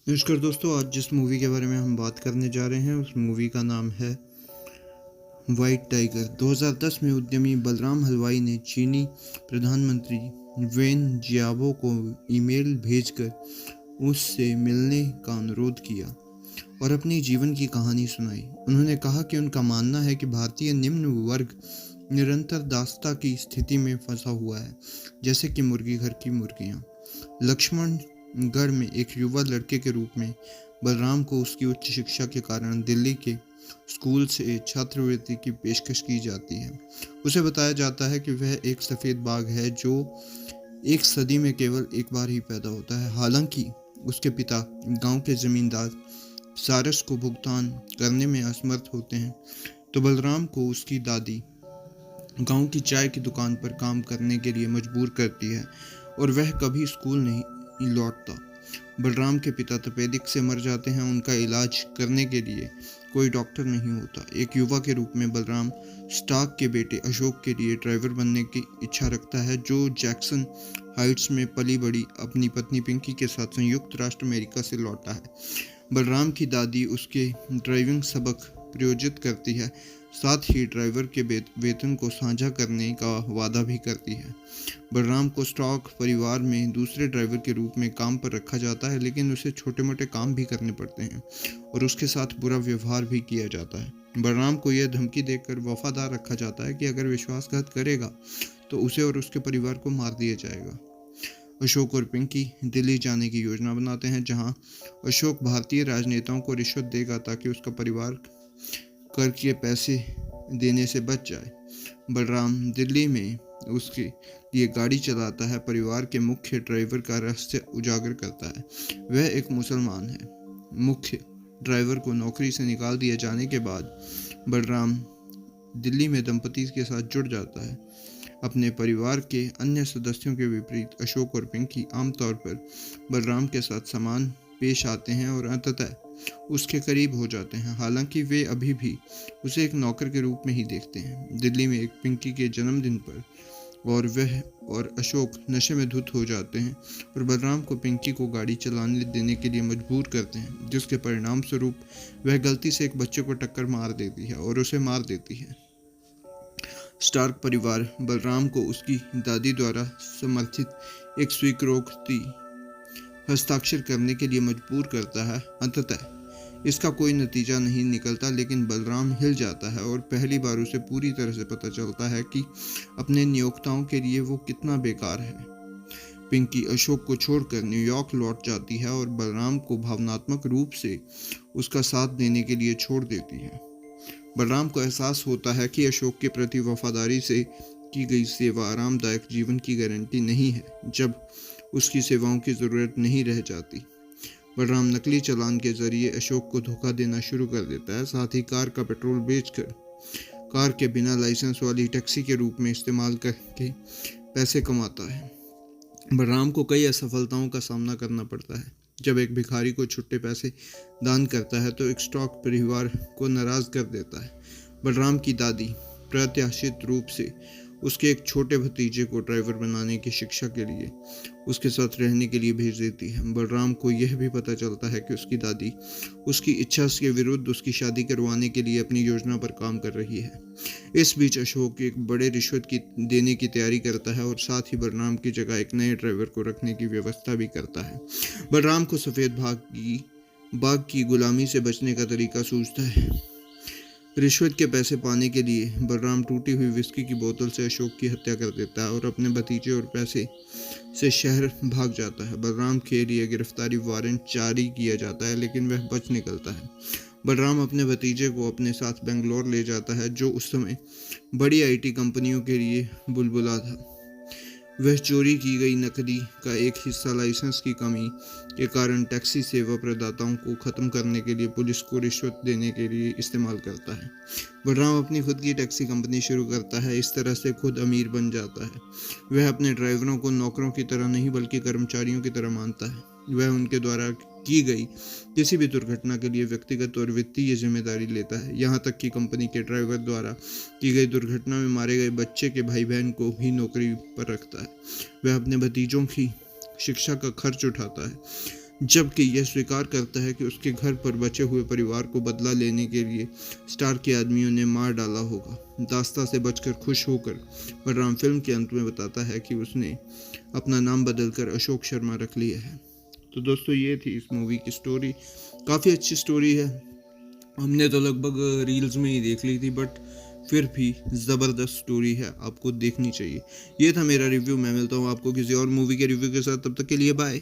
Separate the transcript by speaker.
Speaker 1: नमस्कार दोस्तों, आज जिस मूवी के बारे में हम बात करने जा रहे हैं उस मूवी का नाम है वाइट टाइगर। 2010 में उद्यमी बलराम हलवाई ने चीनी प्रधानमंत्री वेन जियाबो को ईमेल भेजकर उससे मिलने का अनुरोध किया और अपनी जीवन की कहानी सुनाई। उन्होंने कहा कि उनका मानना है कि भारतीय निम्न वर्ग निरंतर दासता की स्थिति में फंसा हुआ है, जैसे कि मुर्गी घर की मुर्गियां। लक्ष्मणगढ़ में एक युवा लड़के के रूप में बलराम को उसकी उच्च शिक्षा के कारण दिल्ली के स्कूल से छात्रवृत्ति की पेशकश की जाती है। उसे बताया जाता है कि वह एक सफ़ेद बाघ है जो एक सदी में केवल एक बार ही पैदा होता है। हालांकि उसके पिता गांव के जमींदार सारस को भुगतान करने में असमर्थ होते हैं, तो बलराम को उसकी दादी गांव की चाय की दुकान पर काम करने के लिए मजबूर करती है और वह कभी स्कूल नहीं लौटता। बलराम के पिता तपेदिक से मर जाते हैं। उनका इलाज करने के लिए कोई डॉक्टर नहीं होता। एक युवा के रूप में बलराम स्टार्क के बेटे अशोक के लिए ड्राइवर बनने की इच्छा रखता है, जो जैक्सन हाइट्स में पली बड़ी अपनी पत्नी पिंकी के साथ संयुक्त राष्ट्र अमेरिका से लौटा है। बलराम की दादी उसके ड्राइविंग सबक प्रायोजित करती है, साथ ही ड्राइवर के वेतन को साझा करने का वादा भी करती है। बलराम को स्टॉक परिवार में दूसरे ड्राइवर के रूप में काम पर रखा जाता है, लेकिन उसे छोटे मोटे काम भी करने पड़ते हैं और उसके साथ बुरा व्यवहार भी किया जाता है। बलराम को यह धमकी देकर वफादार रखा जाता है कि अगर विश्वासघात करेगा तो उसे और उसके परिवार को मार दिया जाएगा। अशोक और पिंकी दिल्ली जाने की योजना बनाते हैं, जहां अशोक भारतीय राजनेताओं को रिश्वत देगा ताकि उसका परिवार कर के पैसे देने से बच जाए। बलराम दिल्ली में उसके लिए गाड़ी चलाता है, परिवार के मुख्य ड्राइवर का रहस्य उजागर करता है। वह एक मुसलमान है। मुख्य ड्राइवर को नौकरी से निकाल दिए जाने के बाद बलराम दिल्ली में दंपति के साथ जुड़ जाता है। अपने परिवार के अन्य सदस्यों के विपरीत अशोक और पिंकी आमतौर पर बलराम के साथ समान पेश आते हैं और अंततः उसके करीब हो जाते हैं। हालांकि वे अभी भी उसे एक नौकर के रूप में ही देखते हैं। दिल्ली में एक पिंकी के जन्मदिन पर और वह और अशोक नशे में धुत हो जाते हैं और बलराम को पिंकी को गाड़ी चलाने देने के लिए मजबूर करते हैं, जिसके परिणाम स्वरूप वह गलती से एक बच्चे को टक्कर मार देती है और उसे मार देती है। स्टार्क परिवार बलराम को उसकी दादी द्वारा समर्थित एक स्वीकृति हस्ताक्षर करने के लिए मजबूर करता है। अंततः इसका कोई नतीजा नहीं निकलता, लेकिन बलराम हिल जाता है और पहली बार उसे पूरी तरह से पता चलता है कि अपने नियोक्ताओं के लिए वो कितना बेकार है। पिंकी अशोक को छोड़कर न्यूयॉर्क लौट जाती है और बलराम को भावनात्मक रूप से उसका साथ देने के लिए छोड़ देती है। बलराम को एहसास होता है कि अशोक के प्रति वफादारी से की गई सेवा आरामदायक जीवन की गारंटी नहीं है, जब उसकी सेवाओं की जरूरत नहीं रह जाती। बलराम नकली चालान के जरिए अशोक को धोखा देना शुरू कर देता है, साथ ही कार का पेट्रोल बेचकर कार के बिना लाइसेंस वाली टैक्सी के रूप में इस्तेमाल करके पैसे कमाता है। बलराम को कई असफलताओं का सामना करना पड़ता है। जब एक भिखारी को छुट्टे पैसे दान करता है तो एक स्टॉक परिवार को नाराज कर देता है। बलराम की दादी प्रत्याशित रूप से उसके एक छोटे भतीजे को ड्राइवर बनाने की शिक्षा के लिए उसके साथ रहने के लिए भेज देती है। बलराम को यह भी पता चलता है कि उसकी दादी उसकी इच्छा के विरुद्ध उसकी शादी करवाने के लिए अपनी योजना पर काम कर रही है। इस बीच अशोक एक बड़े रिश्वत की देने की तैयारी करता है और साथ ही बलराम की जगह एक नए ड्राइवर को रखने की व्यवस्था भी करता है। बलराम को सफ़ेद बाघ की गुलामी से बचने का तरीका सूझता है। रिश्वत के पैसे पाने के लिए बलराम टूटी हुई विस्की की बोतल से अशोक की हत्या कर देता है और अपने भतीजे और पैसे से शहर भाग जाता है। बलराम के लिए गिरफ्तारी वारंट जारी किया जाता है, लेकिन वह बच निकलता है। बलराम अपने भतीजे को अपने साथ बेंगलोर ले जाता है, जो उस समय बड़ी आईटी कंपनियों के लिए बुलबुला था। वह चोरी की गई नकदी का एक हिस्सा लाइसेंस की कमी के कारण टैक्सी सेवा प्रदाताओं को खत्म करने के लिए पुलिस को रिश्वत देने के लिए इस्तेमाल करता है। बलराम अपनी खुद की टैक्सी कंपनी शुरू करता है, इस तरह से खुद अमीर बन जाता है। वह अपने ड्राइवरों को नौकरों की तरह नहीं बल्कि कर्मचारियों की तरह मानता है। वह उनके द्वारा की गई किसी भी दुर्घटना के लिए व्यक्तिगत और वित्तीय जिम्मेदारी लेता है, यहाँ तक कि कंपनी के ड्राइवर द्वारा की गई दुर्घटना में मारे गए बच्चे के भाई बहन को भी नौकरी पर रखता है। वह अपने भतीजों की शिक्षा का खर्च उठाता है, जबकि यह स्वीकार करता है कि उसके घर पर बचे हुए परिवार को बदला लेने के लिए स्टार के आदमियों ने मार डाला होगा। दास्ता से बचकर खुश होकर बलराम फिल्म के अंत में बताता है कि उसने अपना नाम बदलकर अशोक शर्मा रख लिया है। तो दोस्तों ये थी इस मूवी की स्टोरी। काफ़ी अच्छी स्टोरी है, हमने तो लगभग रील्स में ही देख ली थी, बट फिर भी ज़बरदस्त स्टोरी है, आपको देखनी चाहिए। ये था मेरा रिव्यू। मैं मिलता हूँ आपको किसी और मूवी के रिव्यू के साथ, तब तक के लिए बाय।